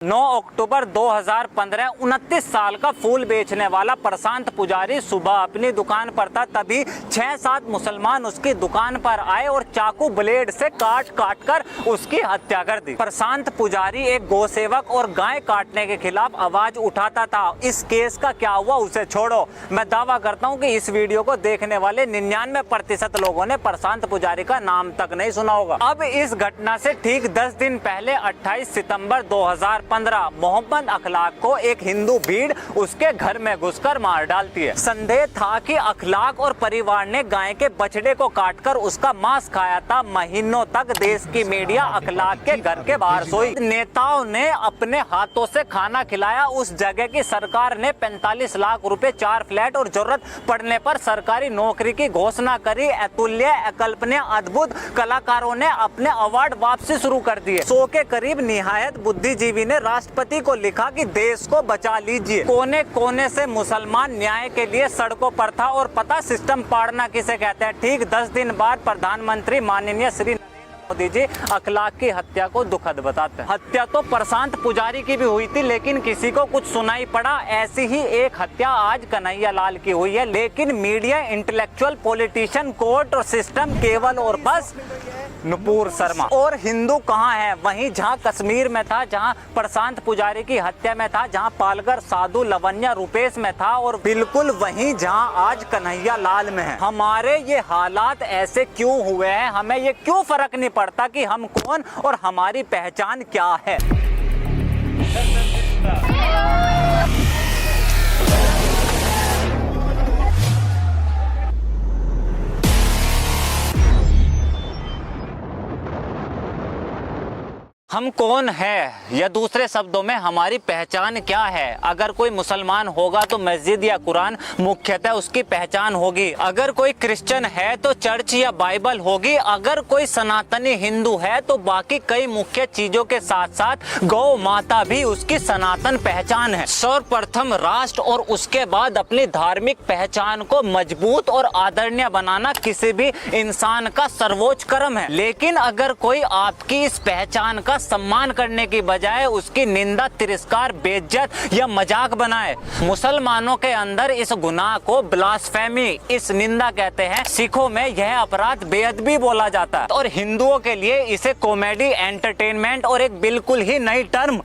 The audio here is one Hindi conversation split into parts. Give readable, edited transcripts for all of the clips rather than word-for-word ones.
9 अक्टूबर 2015 29 साल का फूल बेचने वाला प्रशांत पुजारी सुबह अपनी दुकान पर था, तभी 6-7 मुसलमान उसकी दुकान पर आए और चाकू ब्लेड से काट काट कर उसकी हत्या कर दी। प्रशांत पुजारी एक गौसेवक और गाय काटने के खिलाफ आवाज उठाता था। इस केस का क्या हुआ उसे छोड़ो, मैं दावा करता हूँ कि इस वीडियो को देखने वाले 99% लोगों ने प्रशांत पुजारी का नाम तक नहीं सुना होगा। अब इस घटना से ठीक 10 दिन पहले 28 सितंबर 2015 मोहम्मद अखलाक को एक हिंदू भीड़ उसके घर में घुसकर मार डालती है। संदेह था कि अखलाक और परिवार ने गाय के बछड़े को काटकर उसका मांस खाया था। महीनों तक देश की मीडिया अखलाक के घर के बाहर सोई। नेताओं ने अपने हाथों से खाना खिलाया। उस जगह की सरकार ने 45 लाख रुपए, 4 फ्लैट और जरूरत पड़ने पर सरकारी नौकरी की घोषणा करी। अतुल्य, अकल्पनीय, अद्भुत कलाकारों ने अपने अवार्ड वापसी शुरू कर दिए। 100 के करीब निहायत बुद्धिजीवी ने राष्ट्रपति को लिखा कि देश को बचा लीजिए। कोने कोने से मुसलमान न्याय के लिए सड़कों पर था। और पता सिस्टम पाड़ना किसे कहते हैं? ठीक 10 दिन बाद प्रधानमंत्री माननीय श्री मोदी जी अखलाक की हत्या को दुखद बताते हैं। हत्या तो प्रशांत पुजारी की भी हुई थी, लेकिन किसी को कुछ सुनाई पड़ा। ऐसी ही एक हत्या आज कन्हैया लाल की हुई है, लेकिन मीडिया, इंटेलेक्चुअल, पॉलिटिशियन, कोर्ट और सिस्टम केवल और बस नुपुर शर्मा। और हिंदू कहाँ है? वहीं जहाँ कश्मीर में था, जहाँ प्रशांत पुजारी की हत्या में था, जहाँ पालघर साधु लवन्या रुपेश में था, और बिल्कुल वहीं जहाँ आज कन्हैया लाल में है। हमारे ये हालात ऐसे क्यों हुए हैं? हमें ये क्यों फर्क नहीं पड़ता कि हम कौन और हमारी पहचान क्या है? हम कौन है, या दूसरे शब्दों में हमारी पहचान क्या है? अगर कोई मुसलमान होगा तो मस्जिद या कुरान मुख्यतः उसकी पहचान होगी। अगर कोई क्रिश्चियन है तो चर्च या बाइबल होगी। अगर कोई सनातनी हिंदू है तो बाकी कई मुख्य चीजों के साथ साथ गौ माता भी उसकी सनातन पहचान है। सर्वप्रथम राष्ट्र और उसके बाद अपनी धार्मिक पहचान को मजबूत और आदरणीय बनाना किसी भी इंसान का सर्वोच्च कर्म है। लेकिन अगर कोई आपकी इस पहचान का सम्मान करने की बजाय उसकी निंदा, तिरस्कार, बेइज्जत या मजाक बनाए, मुसलमानों के अंदर इस गुनाह को ब्लास्फेमी, इस निंदा कहते हैं। सिखों में यह अपराध बेअदबी बोला जाता है और हिंदुओं के लिए इसे कॉमेडी, एंटरटेनमेंट और एक बिल्कुल ही नई टर्म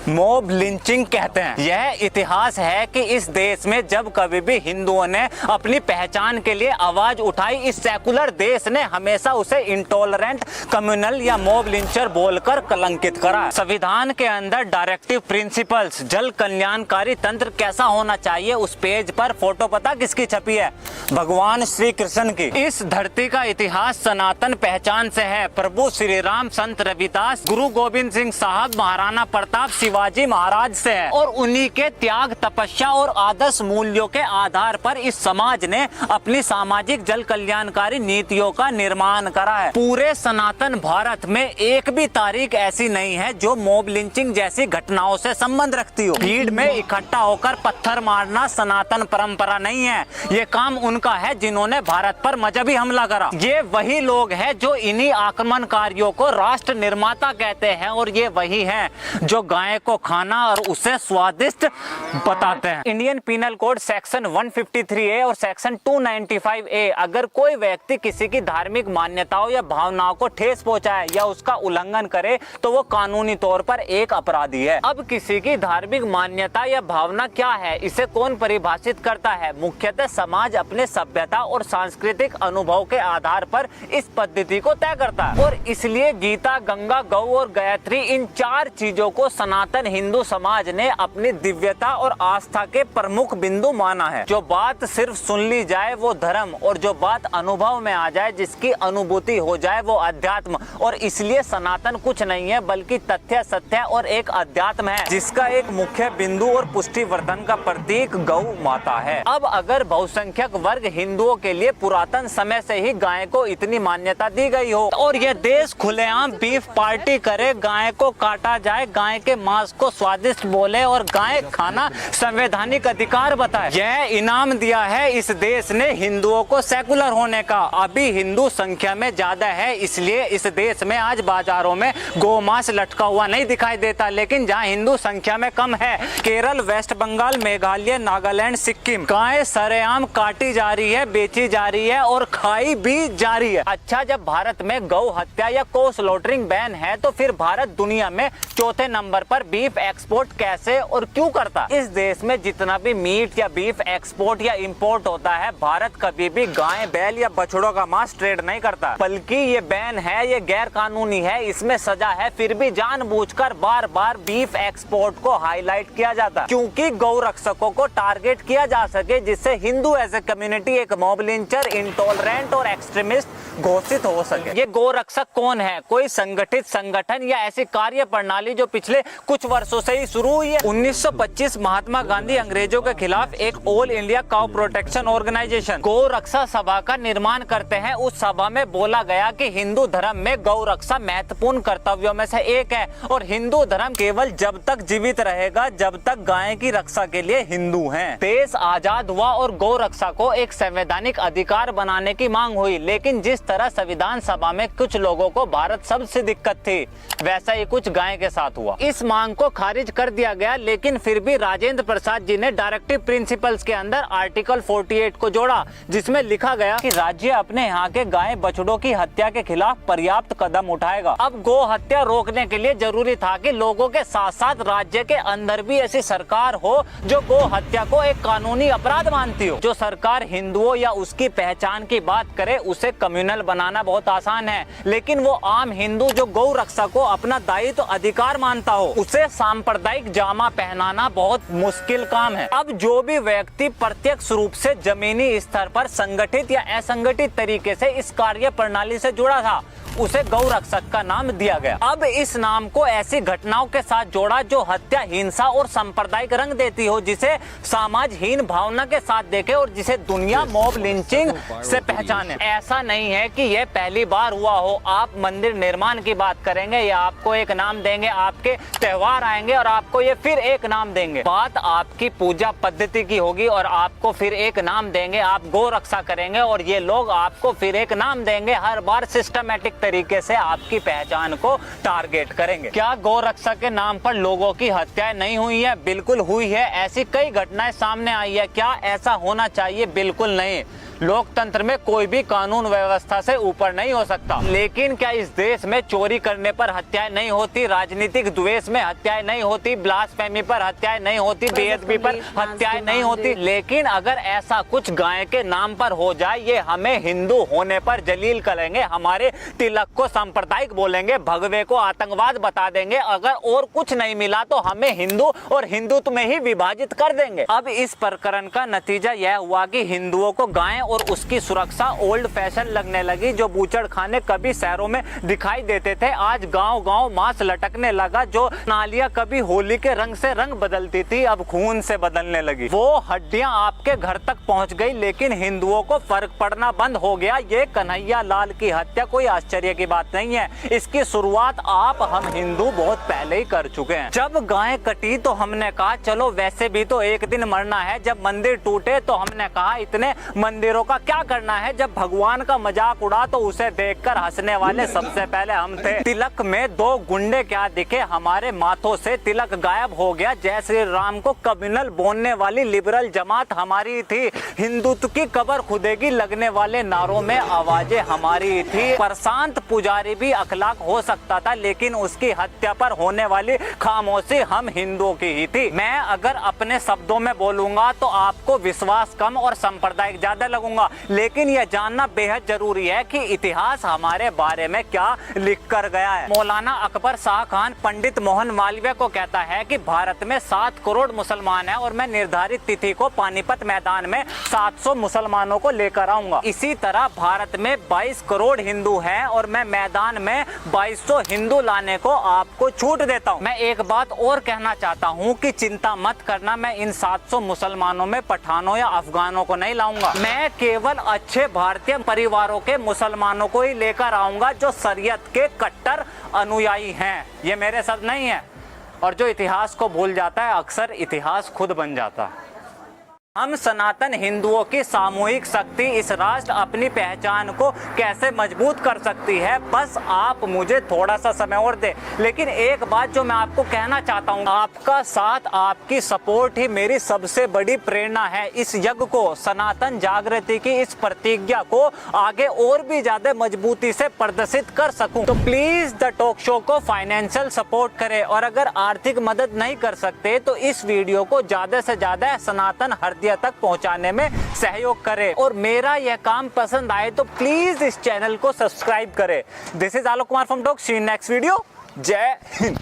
मॉब लिंचिंग कहते हैं। यह इतिहास है कि इस देश में जब कभी भी हिंदुओं ने अपनी पहचान के लिए आवाज उठाई, इस सेकुलर देश ने हमेशा उसे इंटॉलरेंट, कम्युनल या मॉब लिंचर बोलकर कलंकित करा। संविधान के अंदर डायरेक्टिव प्रिंसिपल्स, जल कल्याणकारी तंत्र कैसा होना चाहिए, उस पेज पर फोटो पता किसकी छपी है? भगवान श्री कृष्ण की। इस धरती का इतिहास सनातन पहचान से है। प्रभु श्री राम, संत रविदास, गुरु गोविंद सिंह साहब, महाराणा प्रताप, शिवाजी महाराज से है। और उन्हीं के त्याग, तपस्या और आदर्श मूल्यों के आधार पर इस समाज ने अपनी सामाजिक जल कल्याणकारी नीतियों का निर्माण करा है। पूरे सनातन भारत में एक भी तारीख ऐसी नहीं है जो मॉब लिंचिंग जैसी घटनाओं से संबंध रखती हो। भीड़ में इकट्ठा होकर पत्थर मारना सनातन परंपरा नहीं है। ये काम उनका है जिन्होंने भारत पर मजहबी हमला करा। ये वही लोग हैं जो इन्हीं आक्रमणकारियों को राष्ट्र निर्माता कहते हैं, और ये वही हैं जो गाय को खाना और उसे स्वादिष्ट बताते हैं। Indian penal code section 153A और सेक्शन 295A, अगर कोई व्यक्ति किसी की धार्मिक मान्यताओं या भावनाओं को ठेस पहुंचाए या उसका उल्लंघन करे तो वो कानूनी तौर पर एक अपराधी है। अब किसी की धार्मिक मान्यता या भावना क्या है, इसे कौन परिभाषित करता है? मुख्यतः समाज अपने सभ्यता और सांस्कृतिक अनुभव के आधार पर इस पद्धति को तय करता है। और इसलिए गीता, गंगा, गौ और गायत्री, इन 4 चीजों को सनातन हिंदू समाज ने अपनी दिव्यता और आस्था के प्रमुख बिंदु माना है। जो बात सिर्फ सुन ली जाए वो धर्म, और जो बात अनुभव में आ जाए, जिसकी अनुभूति हो जाए, वो अध्यात्म। और इसलिए सनातन कुछ नहीं है बल्कि तथ्य, सत्य और एक अध्यात्म है, जिसका एक मुख्य बिंदु और पुष्टिवर्धन का प्रतीक गौ माता है। अब अगर बहुसंख्यक वर्ग हिंदुओं के लिए पुरातन समय से ही गाय को इतनी मान्यता दी गई हो और यह देश खुलेआम बीफ पार्टी करे, गाय को काटा जाए, गाय के मांस मांस को स्वादिष्ट बोले और गाय खाना संवैधानिक अधिकार बताए। यह इनाम दिया है इस देश ने हिंदुओं को सेकुलर होने का। अभी हिंदू संख्या में ज्यादा है, इसलिए इस देश में आज बाजारों में गोमांस लटका हुआ नहीं दिखाई देता। लेकिन जहां हिंदू संख्या में कम है, केरल, वेस्ट बंगाल, मेघालय, नागालैंड, सिक्किम, गाय सरेआम काटी जा रही है, बेची जा रही है और खाई भी जा रही है। अच्छा, जब भारत में गौ हत्या या गौ स्लॉटरिंग बैन है तो फिर भारत दुनिया में चौथे नंबर पर बीफ एक्सपोर्ट कैसे और क्यों करता? इस देश में जितना भी मीट या बीफ एक्सपोर्ट या इंपोर्ट होता है, भारत कभी भी गाय, बैल या बछड़ों का मांस ट्रेड नहीं करता। बल्कि ये बैन है, ये गैर कानूनी है, इसमें सजा है, फिर भी जानबूझकर बार बार बीफ एक्सपोर्ट को हाईलाइट किया जाता, क्योंकि गौ रक्षकों को टारगेट किया जा सके, जिससे हिंदू एज ए कम्युनिटी एक मॉब लिंचर, इंटॉलरेंट और एक्सट्रीमिस्ट घोषित हो सके। ये गौ रक्षक कौन है? कोई संगठित संगठन या ऐसी कार्य प्रणाली जो पिछले कुछ वर्षों से ही शुरू हुई है। 1925 महात्मा गांधी अंग्रेजों के खिलाफ एक all India cow protection organisation Gau Raksha सभा का निर्माण करते हैं। उस सभा में बोला गया कि हिंदू धर्म में गौ रक्षा महत्वपूर्ण कर्तव्यों में से एक है और हिंदू धर्म केवल जब तक जीवित रहेगा जब तक गाय की रक्षा के लिए हिंदू हैं। देश आजाद हुआ और गौ रक्षा को एक संवैधानिक अधिकार बनाने की मांग हुई, लेकिन जिस तरह संविधान सभा में कुछ लोगों को भारत शब्द से दिक्कत थी, वैसा ही कुछ गाय के साथ हुआ। इस मांग को खारिज कर दिया गया, लेकिन फिर भी राजेंद्र प्रसाद जी ने डायरेक्टिव प्रिंसिपल्स के अंदर आर्टिकल 48 को जोड़ा, जिसमें लिखा गया कि राज्य अपने यहाँ के गाय बछड़ों की हत्या के खिलाफ पर्याप्त कदम उठाएगा। अब गौ हत्या रोकने के लिए जरूरी था कि लोगों के साथ साथ राज्य के अंदर भी ऐसी सरकार हो जो गौ हत्या को एक कानूनी अपराध मानती हो। जो सरकार हिंदुओं या उसकी पहचान की बात करे उसे कम्युनल बनाना बहुत आसान है, लेकिन वो आम हिंदू जो गौ रक्षा को अपना दायित्व तो अधिकार मानता हो, उसे सांप्रदायिक जामा पहनाना बहुत मुश्किल काम है। अब जो भी व्यक्ति प्रत्यक्ष रूप से जमीनी स्तर पर संगठित या असंगठित तरीके से इस कार्य प्रणाली से जुड़ा था, उसे गौ रक्षक का नाम दिया गया। अब इस नाम को ऐसी घटनाओं के साथ जोड़ा जो हत्या, हिंसा और सांप्रदायिक रंग देती हो, जिसे समाजहीन भावना के साथ देखे और जिसे दुनिया मॉब लिंचिंग से पहचाने। ऐसा नहीं है कि यह पहली बार हुआ हो। आप मंदिर निर्माण की बात करेंगे या आपको एक नाम देंगे, आपके त्योहार आएंगे और आपको ये फिर एक नाम देंगे। बात आपकी पूजा पद्धति की होगी और आपको फिर एक नाम देंगे। आप गौ रक्षा करेंगे और ये लोग आपको फिर एक नाम देंगे। हर बार सिस्टमैटिक तरीके से आपकी पहचान को टारगेट करेंगे। क्या गौ रक्षा के नाम पर लोगों की हत्याएं नहीं हुई है? बिल्कुल हुई है। ऐसी कई घटनाएं सामने आई है। क्या ऐसा होना चाहिए? बिल्कुल नहीं। लोकतंत्र में कोई भी कानून व्यवस्था से ऊपर नहीं हो सकता। लेकिन क्या इस देश में चोरी करने पर हत्याएं नहीं होती, राजनीतिक द्वेष में हत्याएं नहीं होती, ब्लास्फेमी पर हत्याएं नहीं होती, बेअदबी पर हत्याएं नहीं होती? लेकिन अगर ऐसा कुछ गाय के नाम पर हो जाए, ये हमें हिंदू होने पर जलील करेंगे, हमारे तिलक को सांप्रदायिक बोलेंगे, भगवे को आतंकवाद बता देंगे। अगर और कुछ नहीं मिला तो हमें हिंदू और हिंदुत्व में ही विभाजित कर देंगे। अब इस प्रकरण का नतीजा यह हुआ कि हिंदुओं को गाय और उसकी सुरक्षा ओल्ड फैशन लगने लगी। जो बूचड़ खाने कभी शहरों में दिखाई देते थे, आज गांव गांव मांस लटकने लगा। जो नालियां कभी होली के रंग से रंग बदलती थी, अब खून से बदलने लगी। वो हड्डियां आपके घर तक पहुंच गई, लेकिन हिंदुओं को फर्क पड़ना बंद हो गया। ये कन्हैया लाल की हत्या कोई आश्चर्य की बात नहीं है। इसकी शुरुआत आप हम हिंदू बहुत पहले ही कर चुके हैं। जब गाय कटी तो हमने कहा चलो वैसे भी तो एक दिन मरना है। जब मंदिर टूटे तो हमने कहा इतने मंदिरों का क्या करना है। जब भगवान का मजाक उड़ा तो उसे देखकर हंसने वाले सबसे पहले हम थे। तिलक में दो गुंडे क्या दिखे, हमारे माथों से तिलक गायब हो गया। जय श्री राम को कम्युनल बोलने वाली लिबरल जमात हमारी थी। हिंदुत्व की कब्र खुदेगी लगने वाले नारों में आवाजें हमारी थी। प्रशांत पुजारी भी अखलाक हो सकता था, लेकिन उसकी हत्या पर होने वाली खामोशी हम हिंदुओं की ही थी। मैं अगर अपने शब्दों में बोलूंगा तो आपको विश्वास कम और सांप्रदायिक ज्यादा लगूंगा, लेकिन यह जानना बेहद जरूरी है कि इतिहास हमारे बारे में क्या लिख कर गया है। मौलाना अकबर शाह खान पंडित मोहन मालवीय को कहता है कि भारत में 7 करोड़ मुसलमान हैं और मैं निर्धारित तिथि को पानीपत मैदान में 700 मुसलमानों को लेकर आऊंगा। इसी तरह भारत में 22 करोड़ हिंदू हैं और मैं मैदान में 2200 हिंदू लाने को आपको छूट देता हूं। मैं एक बात और कहना चाहता हूं कि चिंता मत करना, मैं इन 700 मुसलमानों में पठानों या अफगानों को नहीं लाऊंगा। मैं केवल अच्छे भारतीय परिवारों के मुसलमानों को ही लेकर आऊंगा जो शरीयत के कट्टर अनुयायी हैं। ये मेरे शब्द नहीं है। और जो इतिहास को भूल जाता है अक्सर इतिहास खुद बन जाता है। हम सनातन हिंदुओं की सामूहिक शक्ति इस राष्ट्र अपनी पहचान को कैसे मजबूत कर सकती है, बस आप मुझे थोड़ा सा समय और दे। लेकिन एक बात जो मैं आपको कहना चाहता हूँ, आपका साथ, आपकी सपोर्ट ही मेरी सबसे बड़ी प्रेरणा है। इस यज्ञ को, सनातन जागृति की इस प्रतिज्ञा को आगे और भी ज्यादा मजबूती से प्रदर्शित कर सकूं। तो प्लीज द टॉक शो को फाइनेंशियल सपोर्ट करें, और अगर आर्थिक मदद नहीं कर सकते तो इस वीडियो को ज्यादा से ज्यादा सनातन हृदय तक पहुंचाने में सहयोग करें। और मेरा यह काम पसंद आए तो प्लीज इस चैनल को सब्सक्राइब करें। This is Alok Kumar from talk. See you next video. जय हिंद।